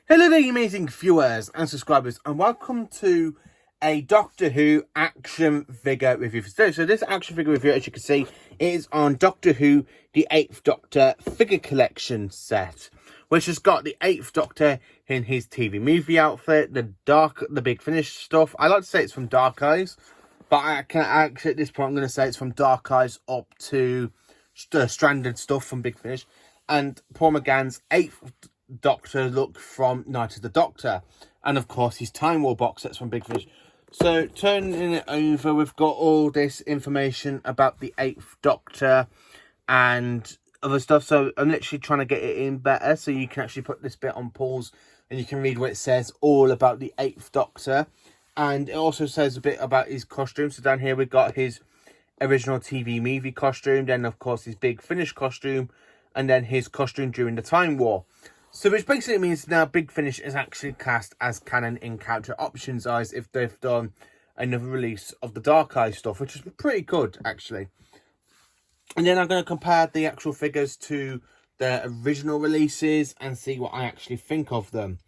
Hello there, you amazing viewers and subscribers, and welcome to a Doctor Who action figure review for today. So this action figure review, as you can see, is on Doctor Who, the 8th Doctor figure collection set, which has got the 8th Doctor in his TV movie outfit, the Big Finish stuff. I like to say it's from Dark Eyes, but I can actually, at this point, I'm going to say it's from Dark Eyes up to the Stranded stuff from Big Finish, and Paul McGann's 8th Doctor look from Night of the Doctor, and of course his Time War box sets from Big Finish. So turning it over, we've got all this information about the 8th Doctor and other stuff. So I'm literally trying to get it in better so you can actually put this bit on pause and you can read what it says all about the 8th Doctor. And it also says a bit about his costume. So down here we've got his original TV movie costume, then of course his Big Finish costume, and then his costume during the Time War. So which basically means now Big Finish is actually cast as canon in Character Options Eyes if they've done another release of the Dark Eye stuff, which is pretty good actually. And then I'm going to compare the actual figures to the original releases and see what I actually think of them.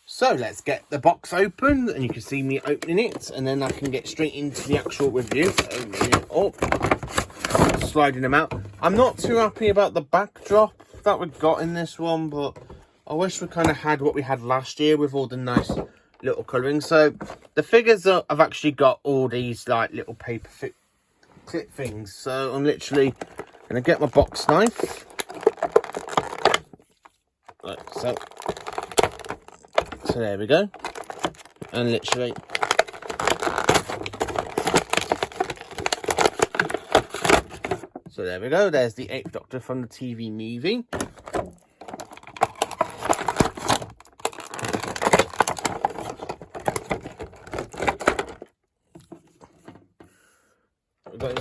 So let's get the box open, and you can see me opening it, and then I can get straight into the actual review. Opening it up, sliding them out. I'm not too happy about the backdrop that we got in this one, but I wish we kind of had what we had last year with all the nice little colouring. So the figures have actually got all these like little paper clip things. So I'm literally going to get my box knife. Like so. So there we go. And literally so there we go. There's the 8th Doctor from the TV movie.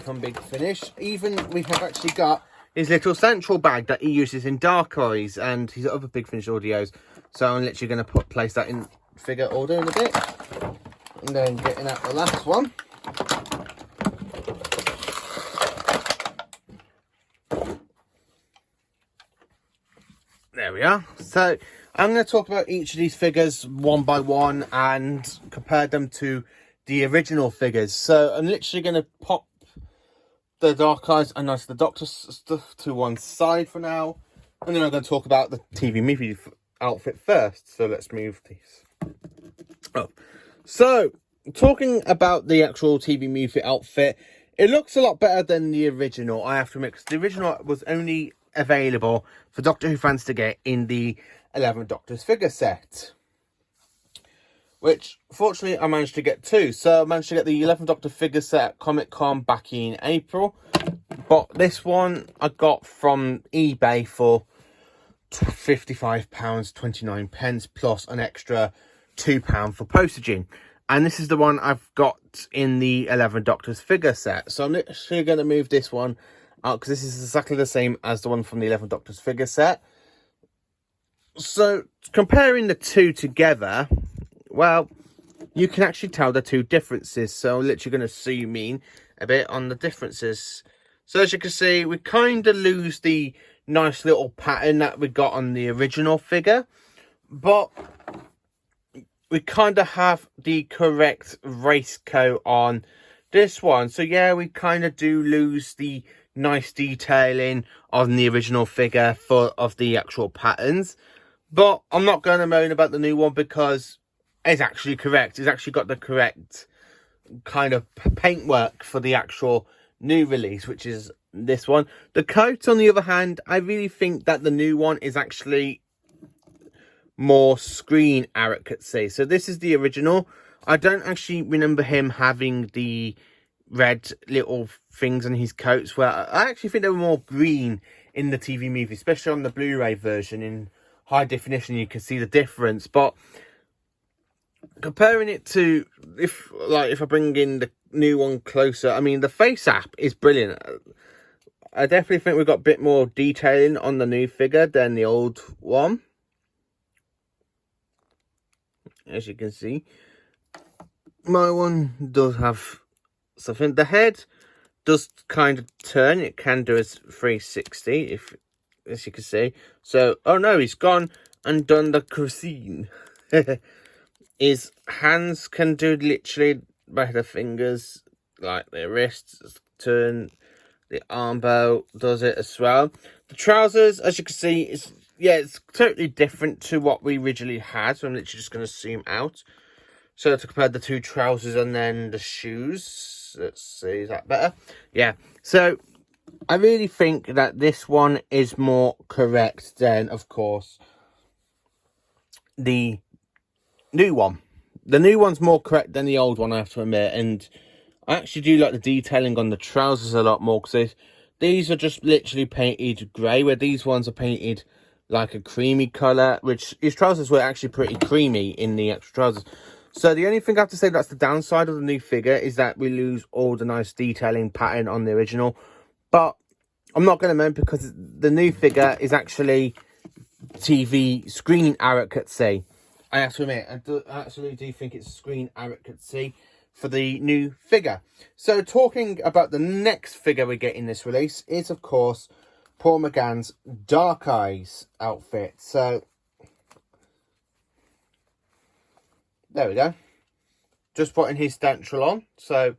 From Big Finish. Even we have actually got his little central bag that he uses in Dark Eyes and his other Big Finish audios. So I'm literally going to place that in figure order in a bit, and then getting out the last one. There we are. So I'm going to talk about each of these figures one by one and compare them to the original figures. So I'm literally going to pop the Dark Eyes and Night of the Doctor stuff to one side for now, and then I'm going to talk about the TV movie outfit first. So let's move these up. So talking about the actual TV movie outfit, it looks a lot better than the original, I have to admit, because the original was only available for Doctor Who fans to get in the 11 Doctors figure set, which fortunately I managed to get two. So I managed to get the 11th Doctor figure set at Comic-Con back in April. But this one I got from eBay for £55.29 plus an extra £2 for postaging. And this is the one I've got in the 11 Doctors figure set. So I'm literally going to move this one out because this is exactly the same as the one from the 11 Doctors figure set. So comparing the two together, well, you can actually tell the two differences. So I'm literally going to zoom in a bit on the differences. So as you can see, we kind of lose the nice little pattern that we got on the original figure, but we kind of have the correct race coat on this one. So yeah, we kind of do lose the nice detailing on the original figure of the actual patterns. But I'm not going to moan about the new one because it's actually correct. It's actually got the correct kind of paintwork for the actual new release, which is this one. The coat, on the other hand, I really think that the new one is actually more screen accuracy. So this is the original. I don't actually remember him having the red little things on his coats, where I actually think they were more green in the TV movie, especially on the Blu-ray version. In high definition you can see the difference, but comparing it to if I bring in the new one closer, I mean the face app is brilliant. I definitely think we've got a bit more detailing on the new figure than the old one. As you can see, my one does have something. The head does kind of turn. It can do a 360, if as you can see. So, oh no, he's gone undone the cuisine. His hands can do literally by the fingers, like the wrists turn. The arm bow does it as well. The trousers, as you can see, it's totally different to what we originally had. So I'm literally just going to zoom out. So to compare the two trousers and then the shoes. Let's see, is that better? Yeah. So I really think that this one is more correct than, of course, the new one. The new one's more correct than the old one, I have to admit. And I actually do like the detailing on the trousers a lot more, because these are just literally painted grey, where these ones are painted like a creamy colour, which his trousers were actually pretty creamy in the actual trousers. So the only thing I have to say that's the downside of the new figure is that we lose all the nice detailing pattern on the original. But I'm not going to moan, because the new figure is actually TV screen accuracy. I have to admit, I absolutely do think it's screen accuracy for the new figure. So talking about the next figure we get in this release is, of course, Paul McGann's Dark Eyes outfit. So there we go. Just putting his stencil on. So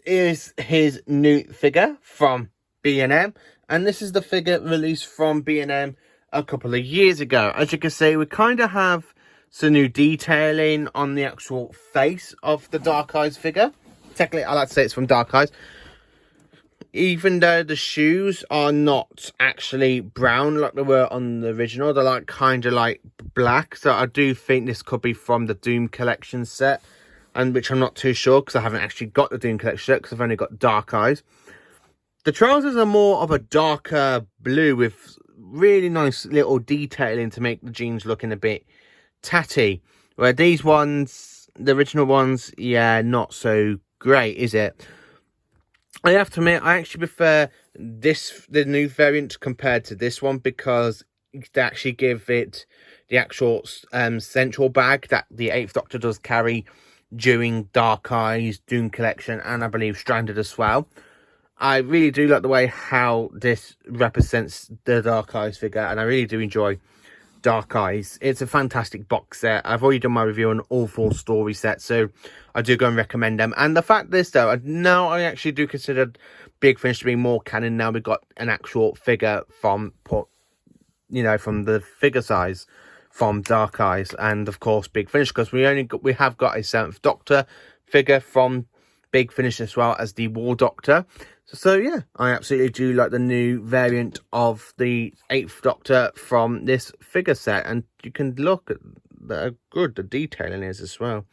here's his new figure from B&M. And this is the figure released from B&M a couple of years ago. As you can see, we kind of have some new detailing on the actual face of the Dark Eyes figure. Technically, I like to say it's from Dark Eyes. Even though the shoes are not actually brown like they were on the original, they're like kind of like black. So I do think this could be from the Doom Collection set, and which I'm not too sure because I haven't actually got the Doom Collection set, because I've only got Dark Eyes. The trousers are more of a darker blue with really nice little detailing to make the jeans looking a bit tatty, where these ones, the original ones, yeah, not so great, is it? I have to admit, I actually prefer the new variant compared to this one, because they actually give it the actual central bag that the 8th Doctor does carry during Dark Eyes, Doom Collection, and I believe Stranded as well. I really do like the way how this represents the Dark Eyes figure, and I really do enjoy Dark Eyes. It's a fantastic box set. I've already done my review on all 4 story sets, so I do go and recommend them. And the fact is, though, now I actually do consider Big Finish to be more canon. Now we've got an actual figure from the figure size from Dark Eyes, and of course Big Finish, because we have got a 7th Doctor figure from Big Finish as well as the War Doctor. So yeah, I absolutely do like the new variant of the 8th Doctor from this figure set. And you can look at how good the detailing is as well.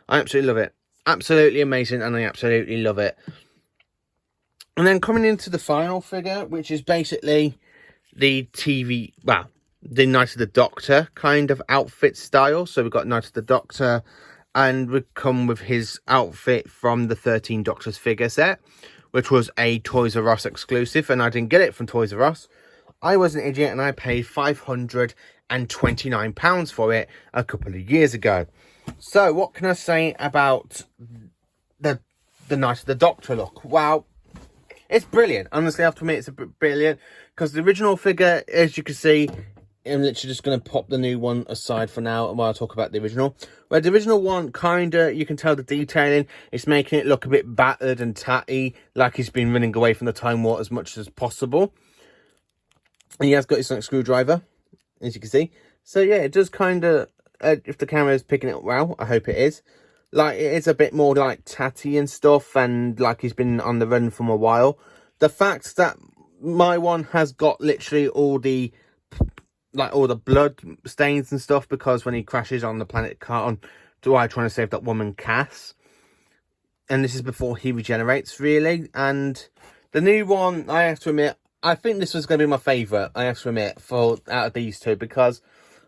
I absolutely love it. Absolutely amazing, and I absolutely love it. And then coming into the final figure, which is basically the the Night of the Doctor kind of outfit style. So we've got Night of the Doctor, and we come with his outfit from the 13 Doctors figure set, which was a Toys R Us exclusive, and I didn't get it from Toys R Us. I was an idiot, and I paid £529 for it a couple of years ago. So, what can I say about the Night of the Doctor look? Wow, it's brilliant. Honestly, I have to admit, it's brilliant, because the original figure, as you can see, I'm literally just going to pop the new one aside for now while I talk about the original. Where the original one, you can tell the detailing. It's making it look a bit battered and tatty, like he's been running away from the Time War as much as possible. And he has got his sonic screwdriver, as you can see. So yeah, it does kind of, if the camera is picking it up well, I hope it is. Like, it is a bit more like tatty and stuff, and like he's been on the run from a while. The fact that my one has got literally all the blood stains and stuff, because when he crashes on the planet Carton, trying to save that woman Cass, and this is before he regenerates, really. And the new one, I have to admit, I think this was going to be my favourite, I have to admit, out of these two, because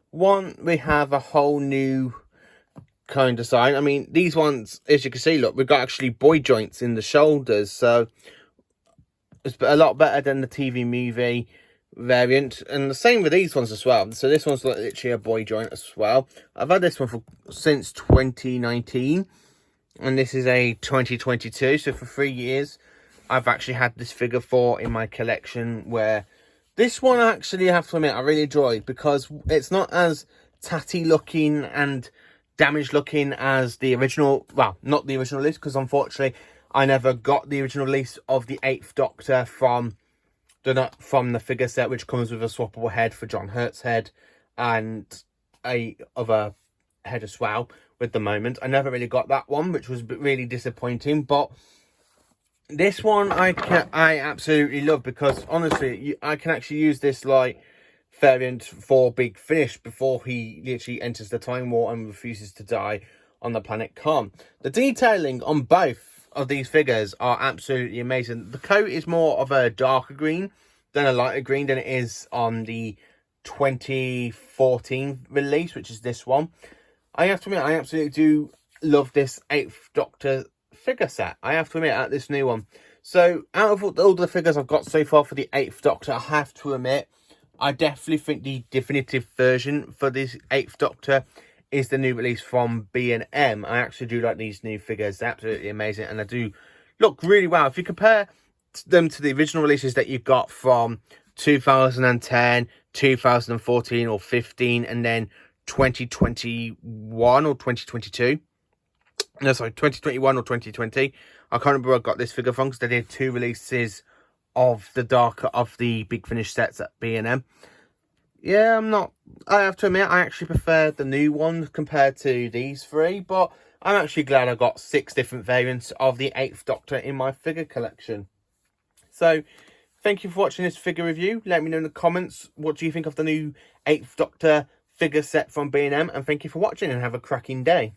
one, we have a whole new kind of design. I mean, these ones, as you can see, look, we've got actually boy joints in the shoulders, so it's a lot better than the TV movie variant. And the same with these ones as well. So this one's literally a boy joint as well. I've had this one since 2019, and this is a 2022, so for 3 years I've actually had this figure in my collection, where This one, actually, I have to admit, I really enjoyed, because it's not as tatty looking and damaged looking as the original. Well, not the original release, because unfortunately I never got the original release of the 8th Doctor from the figure set, which comes with a swappable head for John Hurt's head and a other head as well. With the moment, I never really got that one, which was really disappointing. But this one I absolutely love, because honestly, I can actually use this like variant for Big Finish before he literally enters the Time War and refuses to die on the planet Khan. The detailing on both of these figures are absolutely amazing. The coat is more of a darker green than a lighter green than it is on the 2014 release, which is this one. I have to admit, I absolutely do love this 8th Doctor figure set. I have to admit, at this new one. So, out of all the figures I've got so far for the 8th Doctor, I have to admit, I definitely think the definitive version for this 8th Doctor is the new release from B&M. I actually do like these new figures. They're absolutely amazing, and they do look really well. If you compare them to the original releases that you got from 2010, 2014 or 15, and then 2021 or 2022. No, sorry, 2021 or 2020. I can't remember where I got this figure from, because they did 2 releases of the Big Finish sets at B&M. Yeah, I have to admit, I actually prefer the new one compared to these 3, but I'm actually glad I got 6 different variants of the 8th Doctor in my figure collection. So, thank you for watching this figure review. Let me know in the comments, what do you think of the new 8th Doctor figure set from B&M, and thank you for watching, and have a cracking day.